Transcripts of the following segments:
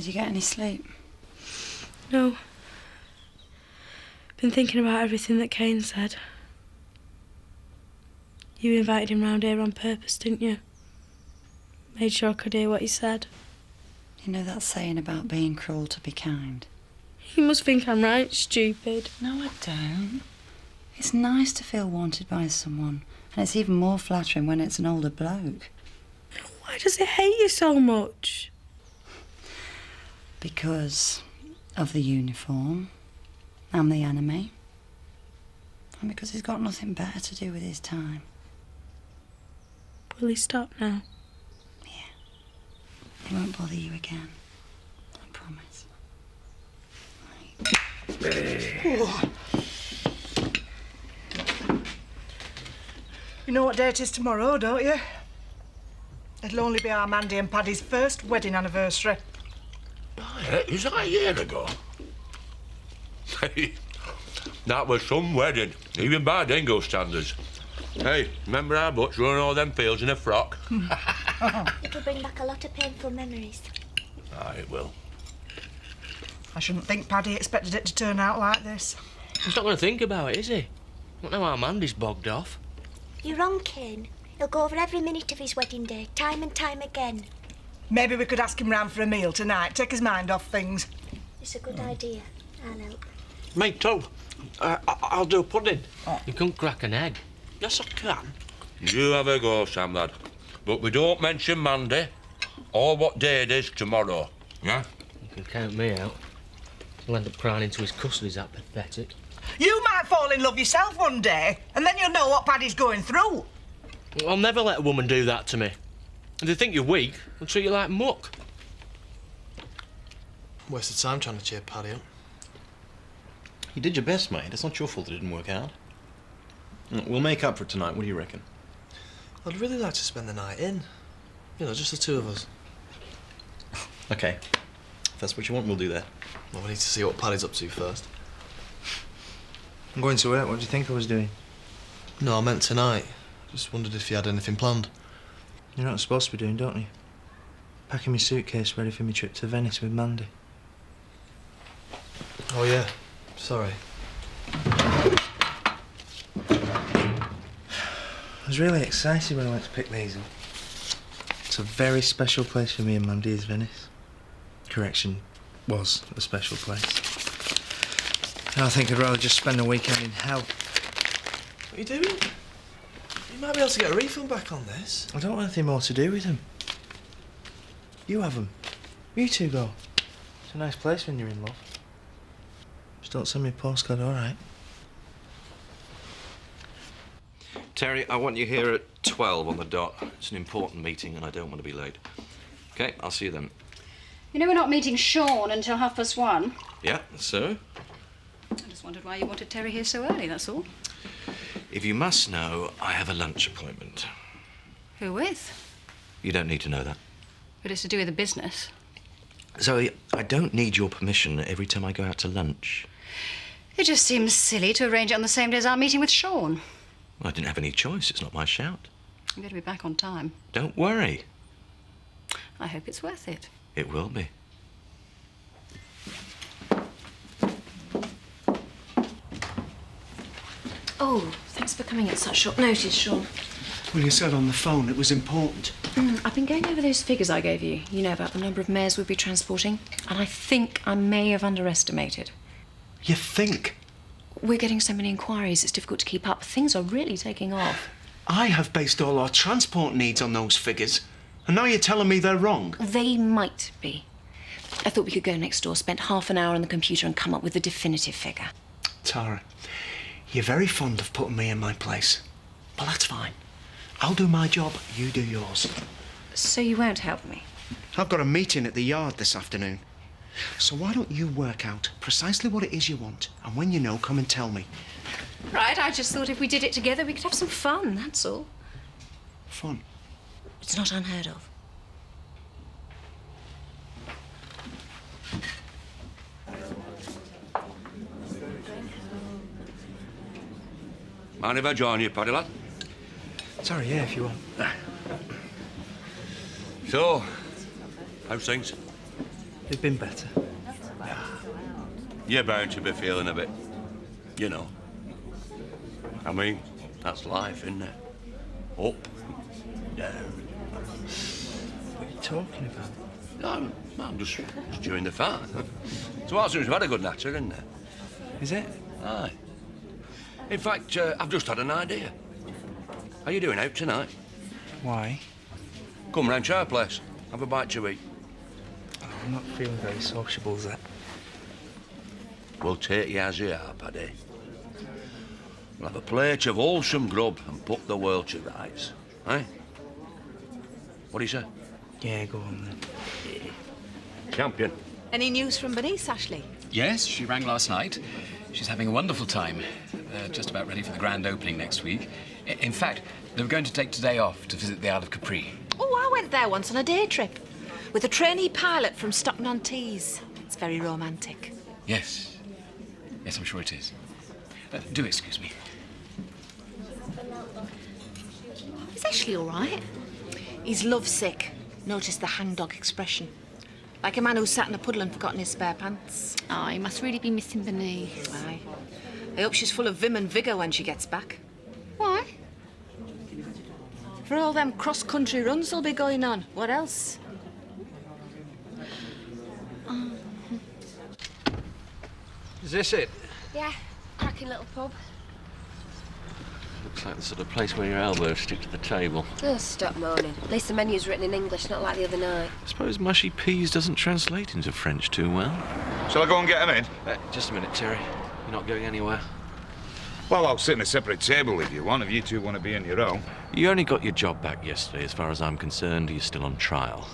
Did you get any sleep? No. Been thinking about everything that Kane said. You invited him round here on purpose, didn't you? Made sure I could hear what he said. You know that saying about being cruel to be kind? You must think I'm right, stupid. No, I don't. It's nice to feel wanted by someone, and it's even more flattering when it's an older bloke. Why does he hate you so much? Because of the uniform and the enemy, and because he's got nothing better to do with his time. Will he stop now? Yeah. He won't bother you again. I promise. You know what day it is tomorrow, don't you? It'll only be our Mandy and Paddy's first wedding anniversary. Is that a year ago? That was some wedding, even by Dingo standards. Hey, remember how much running all them fields in a frock? It'll bring back a lot of painful memories. Ah, it will. I shouldn't think Paddy expected it to turn out like this. He's not going to think about it, is he? Not know how Mandy's bogged off. You're wrong, Kane. He'll go over every minute of his wedding day, time and time again. Maybe we could ask him round for a meal tonight, take his mind off things. It's a good idea. I'll help. Mate, Toad, I'll do a pudding. Oh. You can crack an egg. Yes, I can. You have a go, Sam, lad. But we don't mention Mandy or what day it is tomorrow, yeah? You can count me out. He'll end up crying into his custard, is that pathetic? You might fall in love yourself one day, and then you'll know what Paddy's going through. I'll never let a woman do that to me. If they think you're weak, they'll treat you like muck. Wasted time trying to cheer Paddy up. You did your best, mate. It's not your fault it didn't work out. We'll make up for it tonight. What do you reckon? I'd really like to spend the night in. You know, just the two of us. OK. If that's what you want, we'll do that. Well, we need to see what Paddy's up to first. I'm going to work. What do you think I was doing? No, I meant tonight. Just wondered if you had anything planned. You're not supposed to be doing, don't you? Packing my suitcase ready for my trip to Venice with Mandy. Oh, yeah. Sorry. I was really excited when I went to pick these up. It's a very special place for me and Mandy is Venice. Correction, was a special place. I think I'd rather just spend a weekend in hell. What are you doing? You might be able to get a refund back on this. I don't want anything more to do with them. You have them. You two go. It's a nice place when you're in love. Just don't send me a postcard, all right? Terry, I want you here at 12 on the dot. It's an important meeting and I don't want to be late. OK, I'll see you then. You know we're not meeting Sean until 1:30. Yeah, so? I just wondered why you wanted Terry here so early, that's all. If you must know, I have a lunch appointment. Who with? You don't need to know that. But it's to do with the business. Zoe, I don't need your permission every time I go out to lunch. It just seems silly to arrange it on the same day as our meeting with Sean. I didn't have any choice. It's not my shout. I'm going to be back on time. Don't worry. I hope it's worth it. It will be. Oh, thanks for coming at such short notice, Sean. Well, you said on the phone it was important. I've been going over those figures I gave you, you know, about the number of mares we'll be transporting, and I think I may have underestimated. You think? We're getting so many inquiries, it's difficult to keep up. Things are really taking off. I have based all our transport needs on those figures, and now you're telling me they're wrong. They might be. I thought we could go next door, spend half an hour on the computer and come up with a definitive figure. Tara, you're very fond of putting me in my place. But that's fine. I'll do my job, you do yours. So you won't help me? I've got a meeting at the yard this afternoon. So why don't you work out precisely what it is you want, and when you know, come and tell me. Right, I just thought if we did it together, we could have some fun, that's all. Fun? It's not unheard of. Mind if I join you, Paddy lad? Sorry, yeah, if you want. So, how's things? They've been better. You're bound to be feeling a bit, you know. I mean, that's life, isn't it? Up, down. What are you talking about? No, I'm just chewing the fat. So Alston's had a good natter, isn't it? Is it? Aye. In fact, I've just had an idea. Are you doing out tonight? Why? Come round to our place. Have a bite to eat. Oh, I'm not feeling very sociable, Zach. We'll take you as you are, Paddy. We'll have a plate of wholesome grub and put the world to rights. Eh? What do you say? Yeah, go on then. Champion. Any news from Bernice, Ashley? Yes, she rang last night. She's having a wonderful time. Just about ready for the grand opening next week. In fact, they were going to take today off to visit the Isle of Capri. Oh, I went there once on a day trip with a trainee pilot from Stockton-on-Tees. It's very romantic. Yes. Yes, I'm sure it is. Do excuse me. Is Ashley all right? He's lovesick. Notice the hangdog expression. Like a man who sat in a puddle and forgotten his spare pants. Oh, you must really be missing Bernice. Aye. I hope she's full of vim and vigour when she gets back. Why? For all them cross-country runs will be going on. What else? Is this it? Yeah, cracking little pub. Looks like the sort of place where your elbows stick to the table. Oh, stop moaning. At least the menu's written in English, not like the other night. I suppose mushy peas doesn't translate into French too well. Shall I go and get him in? Just a minute, Terry. You're not going anywhere. Well, I'll sit in a separate table if you want, if you two want to be in your own. You only got your job back yesterday. As far as I'm concerned, you're still on trial.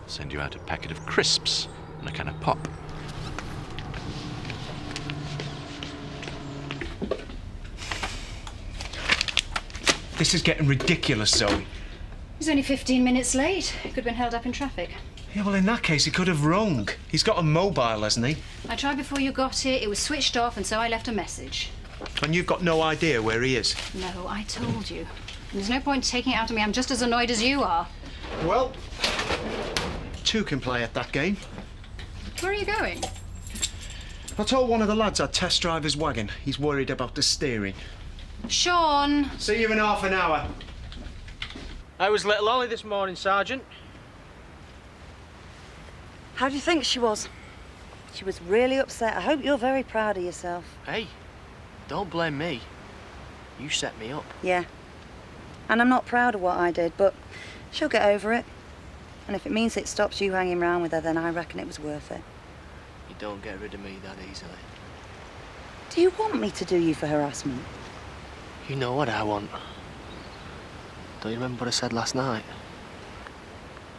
I'll send you out a packet of crisps and a can of pop. This is getting ridiculous, Zoe. He's only 15 minutes late. Could have been held up in traffic. Yeah, well, in that case, he could have rung. He's got a mobile, hasn't he? I tried before you got here. It was switched off, and so I left a message. And you've got no idea where he is? No, I told you. And there's no point taking it out of me. I'm just as annoyed as you are. Well, two can play at that game. Where are you going? I told one of the lads I'd test drive his wagon. He's worried about the steering. Sean! See you in half an hour. How was little Ollie this morning, Sergeant? How do you think she was? She was really upset. I hope you're very proud of yourself. Hey, don't blame me. You set me up. Yeah. And I'm not proud of what I did, but she'll get over it. And if it means it stops you hanging around with her, then I reckon it was worth it. You don't get rid of me that easily. Do you want me to do you for harassment? You know what I want. Don't you remember what I said last night?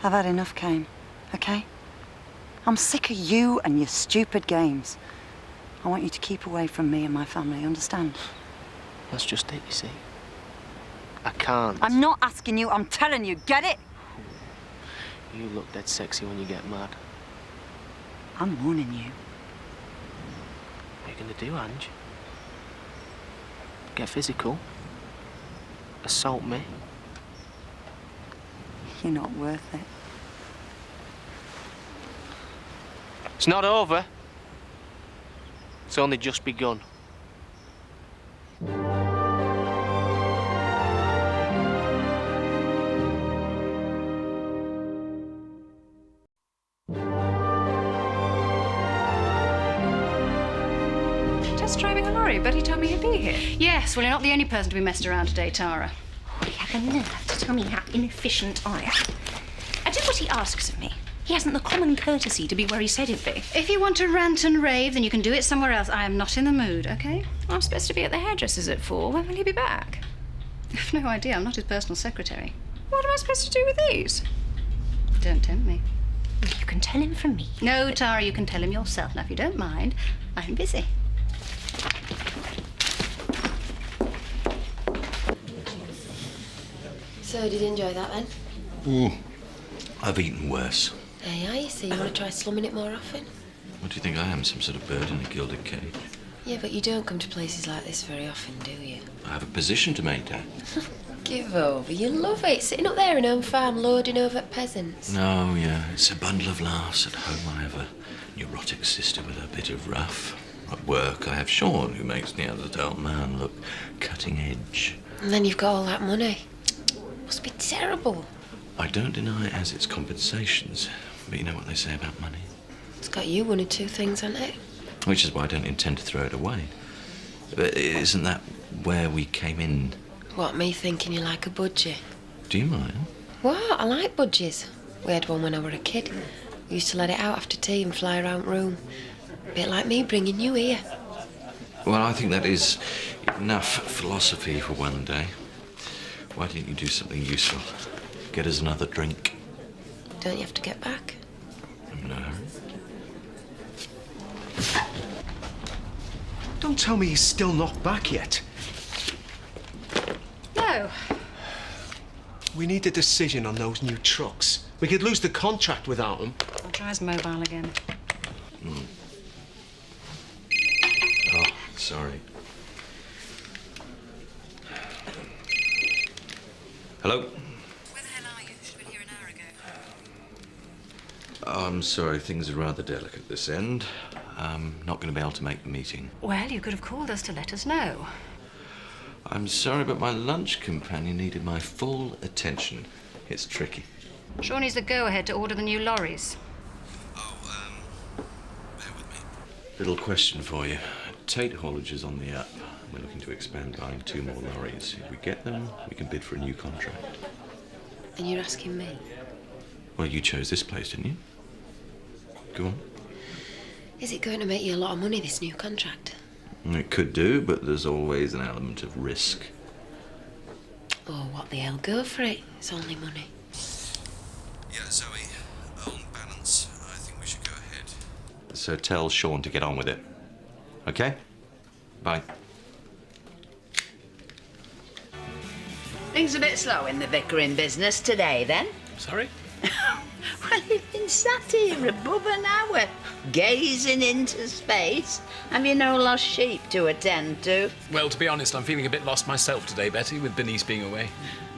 I've had enough, Kane, okay? I'm sick of you and your stupid games. I want you to keep away from me and my family, understand? That's just it, you see. I can't. I'm not asking you, I'm telling you, get it? You look dead sexy when you get mad. I'm warning you. What are you gonna do, Ange? Get physical? Assault me? You're not worth it. It's not over. It's only just begun. Just driving a lorry, but he told me he'd be here. Yes, well, you're not the only person to be messed around today, Tara. You have the nerve to tell me how inefficient I am. I do what he asks of me. He hasn't the common courtesy to be where he said he'd be. If you want to rant and rave, then you can do it somewhere else. I am not in the mood, OK? I'm supposed to be at the hairdresser's at 4. When will he be back? I've no idea. I'm not his personal secretary. What am I supposed to do with these? Don't tempt me. You can tell him from me. No, Tara, you can tell him yourself. Now, if you don't mind, I'm busy. So, did you enjoy that then? Ooh, I've eaten worse. There you are, so you want to try slumming it more often? What do you think I am, some sort of bird in a gilded cage? Yeah, but you don't come to places like this very often, do you? I have a position to maintain. Give over. You love it. Sitting up there in home farm, lording over at peasants. No, yeah, it's a bundle of laughs. At home I have a neurotic sister with a bit of rough. At work I have Sean, who makes the adult man look cutting edge. And then you've got all that money. Must be terrible. I don't deny it has its compensations, but you know what they say about money? It's got you one or two things, hasn't it? Which is why I don't intend to throw it away. But isn't that where we came in? What, me thinking you like a budgie? Do you mind? What? I like budgies. We had one when I were a kid. We used to let it out after tea and fly around room. A bit like me bringing you here. Well, I think that is enough philosophy for one day. Why didn't you do something useful? Get us another drink. Don't you have to get back? I'm in a hurry. Don't tell me he's still not back yet. No. We need a decision on those new trucks. We could lose the contract without them. I'll try his mobile again. Oh, sorry. Hello? Where the hell are you? Should have been here an hour ago. I'm sorry, things are rather delicate this end. I'm not going to be able to make the meeting. Well, you could have called us to let us know. I'm sorry, but my lunch companion needed my full attention. It's tricky. Sean needs the go-ahead to order the new lorries. Little question for you. Tate haulage is on the up. We're looking to expand buying 2 more lorries. If we get them, we can bid for a new contract. And you're asking me? Well, you chose this place, didn't you? Go on. Is it going to make you a lot of money, this new contract? It could do, but there's always an element of risk. Oh, what the hell? Go for it. It's only money. Yeah, Zoe, on balance, I think we should go ahead. So tell Sean to get on with it. Okay? Bye. Things a bit slow in the vicaring business today, then? Sorry? Well, you've been sat here above an hour, gazing into space. Have you no lost sheep to attend to? Well, to be honest, I'm feeling a bit lost myself today, Betty, with Bernice being away.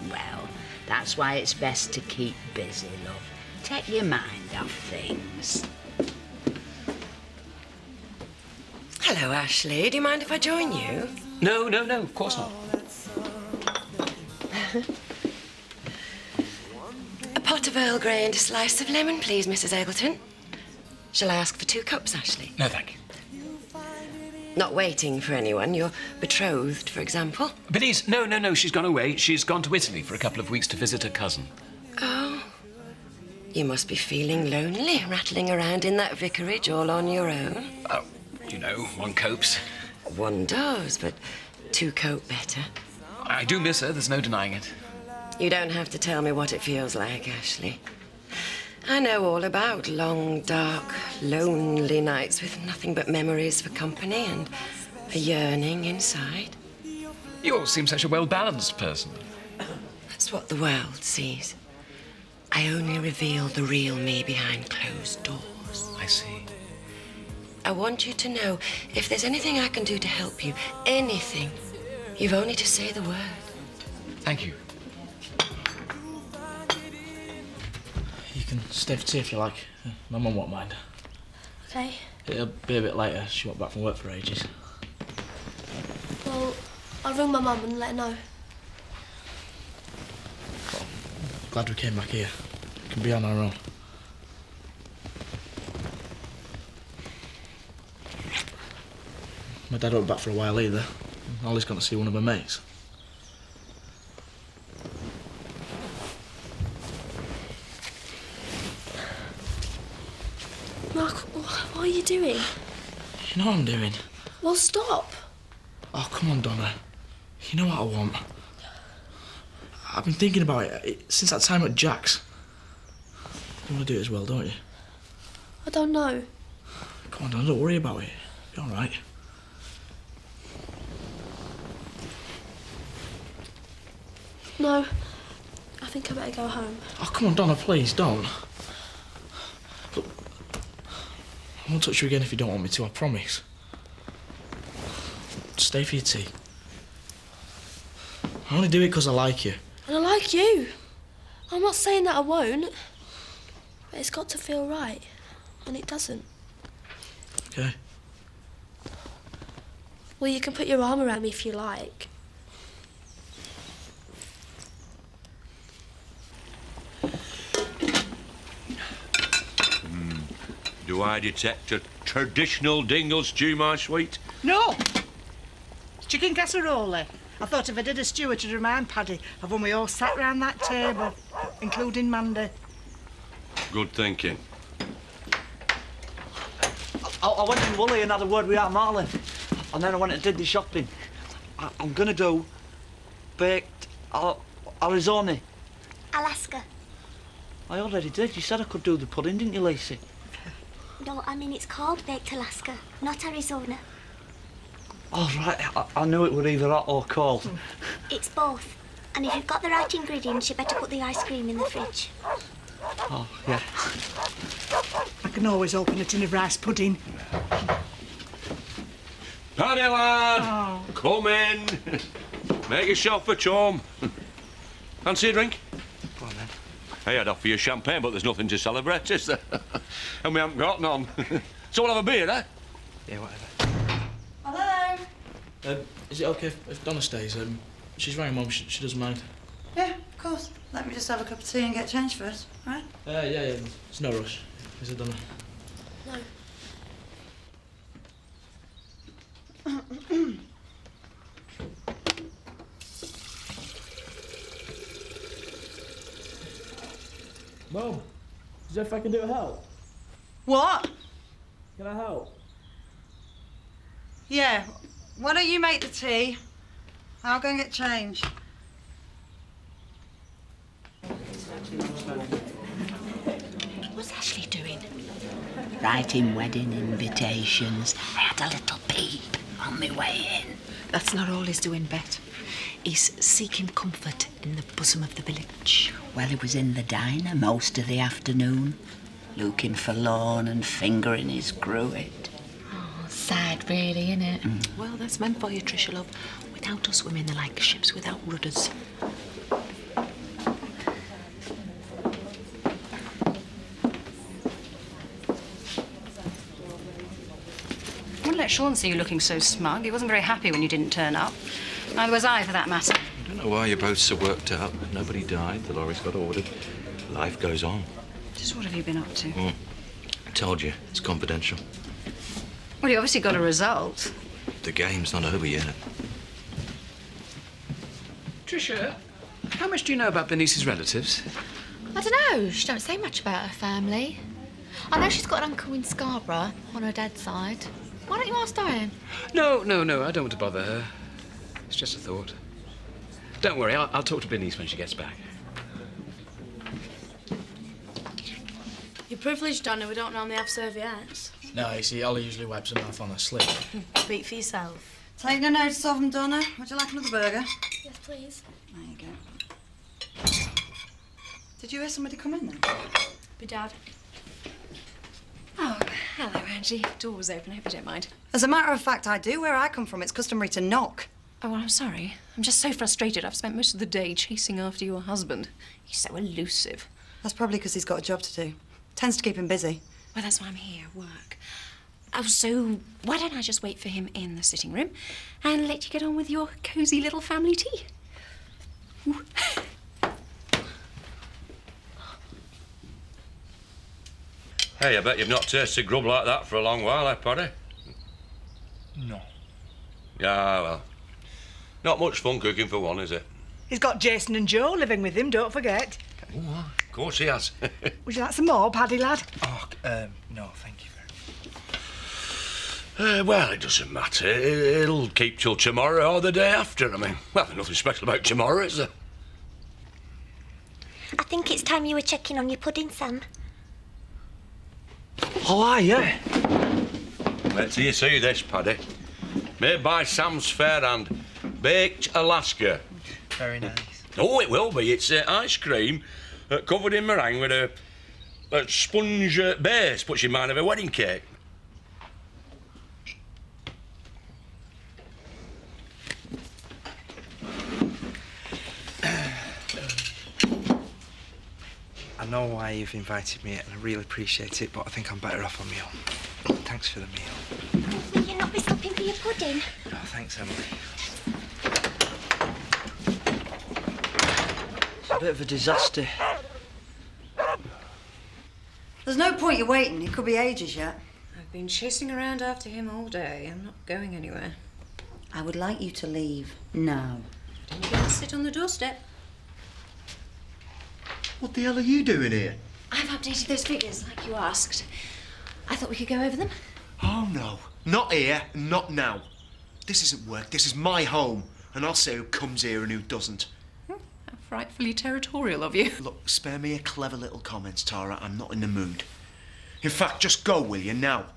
Well, that's why it's best to keep busy, love. Take your mind off things. Hello, Ashley. Do you mind if I join you? No, of course not. A pot of Earl Grey and a slice of lemon, please, Mrs. Eggleton. Shall I ask for 2 cups, Ashley? No, thank you. Not waiting for anyone. You're betrothed, for example. Bernice, no, she's gone away. She's gone to Italy for a couple of weeks to visit her cousin. Oh. You must be feeling lonely, rattling around in that vicarage all on your own. Oh, you know, one copes. One does, but 2 cope better. I do miss her, there's no denying it. You don't have to tell me what it feels like, Ashley. I know all about long, dark, lonely nights with nothing but memories for company and a yearning inside. You all seem such a well-balanced person. That's what the world sees. I only reveal the real me behind closed doors. I see. I want you to know, if there's anything I can do to help you, anything, you've only to say the word. Thank you. You can stay for tea if you like. My mum won't mind. Okay. It'll be a bit later. She won't back from work for ages. Well, I'll ring my mum and let her know. Glad we came back here. We can be on our own. My dad won't back for a while either. Ollie's gone to see one of her mates. Mark, what are you doing? You know what I'm doing? Well, stop. Oh, come on, Donna. You know what I want. I've been thinking about it since that time at Jack's. You want to do it as well, don't you? I don't know. Come on, Donna, don't worry about it. Be all right. No, I think I better go home. Oh, come on, Donna, please, don't. Look, I won't touch you again if you don't want me to, I promise. Stay for your tea. I only do it because I like you. And I like you. I'm not saying that I won't. But it's got to feel right. And it doesn't. Okay. Well, you can put your arm around me if you like. Do I detect a traditional dingle stew, my sweet? No! Chicken casserole. I thought if I did a stew, it'd remind Paddy of when we all sat round that table, including Mandy. Good thinking. I went to Woolley and had a word with Aunt Marley. And then I went and did the shopping. I'm gonna do baked Arizona. Alaska. I already did. You said I could do the pudding, didn't you, Lacey? No, I mean it's called baked Alaska, not Arizona. Oh, right. I knew it were either hot or cold. It's both. And if you've got the right ingredients, you better put the ice cream in the fridge. Oh, yeah. I can always open a tin of rice pudding. Paddy lad, Oh. come in. Make yourself at home. Fancy a drink? Go on, then. Hey, I'd offer you champagne, but there's nothing to celebrate, is there? And we haven't got none. So we'll have a beer, eh? Yeah, whatever. Hello? Is it OK if Donna stays? She's rang Mum. She doesn't mind. Yeah, of course. Let me just have a cup of tea and get changed first, all right? Yeah. It's no rush. Is it Donna? No. Mum, is there if I can do a help? What? Can I help? Yeah. Why don't you make the tea? I'll go and get changed. What's Ashley doing? Writing wedding invitations. I had a little peep on my way in. That's not all he's doing, Bet. He's seeking comfort in the bosom of the village. Well, he was in the diner most of the afternoon, looking forlorn and fingering his gruet. Oh, sad, really, innit? Well, that's meant for you, Trisha, love. Without us women, they're like ships without rudders. I wouldn't let Sean see you looking so smug. He wasn't very happy when you didn't turn up. Neither was I, for that matter. I don't know why you're both so worked up. Nobody died. The lorries got ordered. Life goes on. Just what have you been up to? I told you, it's confidential. Well, you obviously got a result. The game's not over yet. Tricia, how much do you know about Bernice's relatives? I don't know. She don't say much about her family. I know she's got an uncle in Scarborough on her dad's side. Why don't you ask Diane? No, I don't want to bother her. It's just a thought. Don't worry, I'll talk to Bernice when she gets back. You're privileged, Donna. We don't normally have serviettes. No, you see, Ollie usually wipes them off on her slip. Speak for yourself. Take no notice of them, Donna. Would you like another burger? Yes, please. There you go. Did you hear somebody come in then? Be Dad. Oh, hello, Angie. Door was open. I hope you don't mind. As a matter of fact, I do. Where I come from, it's customary to knock. Oh, well, I'm sorry. I'm just so frustrated. I've spent most of the day chasing after your husband. He's so elusive. That's probably because he's got a job to do. Tends to keep him busy. Well, that's why I'm here, work. Oh, so why don't I just wait for him in the sitting room and let you get on with your cosy little family tea? Ooh. Hey, I bet you've not tasted grub like that for a long while, eh, Paddy? No. Yeah, well, not much fun cooking for one, is it? He's got Jason and Joe living with him, don't forget. Oh, of course he has. Would you like some more, Paddy lad? Oh, no, thank you Well, it doesn't matter. It'll keep till tomorrow or the day after. I mean, well, there's nothing special about tomorrow, is there? I think it's time you were checking on your pudding, Sam. Oh, aye, yeah. Wait till you see this, Paddy. Made by Sam's Fair and baked Alaska. Very nice. Oh, it will be. It's ice cream covered in meringue with a sponge base. Puts you in mind of a wedding cake. know why you've invited me, and I really appreciate it, but I think I'm better off on my own. Thanks for the meal. Will you not be stopping for your pudding? Oh, thanks, Emily. It's a bit of a disaster. There's no point you waiting. It could be ages yet. I've been chasing around after him all day. I'm not going anywhere. I would like you to leave now. Didn't get to sit on the doorstep. What the hell are you doing here? I've updated those figures like you asked. I thought we could go over them. Oh, no. Not here, not now. This isn't work, this is my home. And I'll say who comes here and who doesn't. How frightfully territorial of you. Look, spare me a clever little comment, Tara. I'm not in the mood. In fact, just go, will you, now?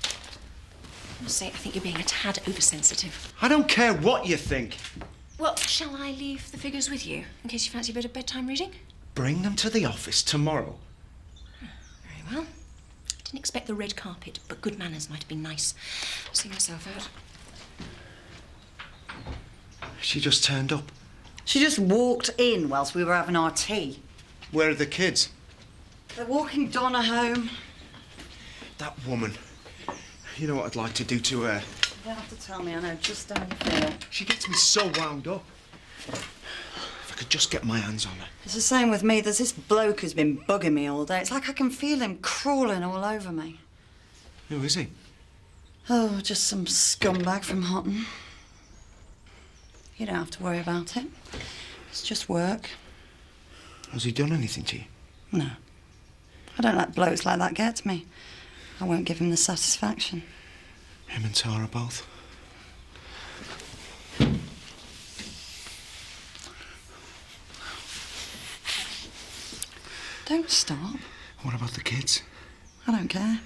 I must say, I think you're being a tad oversensitive. I don't care what you think. Well, shall I leave the figures with you, in case you fancy a bit of bedtime reading? Bring them to the office tomorrow. Very well. Didn't expect the red carpet, but good manners might have been nice. See myself out. She just turned up. She just walked in whilst we were having our tea. Where are the kids? They're walking Donna home. That woman. You know what I'd like to do to her? You don't have to tell me, I know just how you feel. She gets me so wound up. If I could just get my hands on her. It's the same with me. There's this bloke who's been bugging me all day. It's like I can feel him crawling all over me. Who is he? Oh, just some scumbag from Houghton. You don't have to worry about it. It's just work. Has he done anything to you? No. I don't let blokes like that get to me. I won't give him the satisfaction. Him and Tara both? Don't stop. What about the kids? I don't care.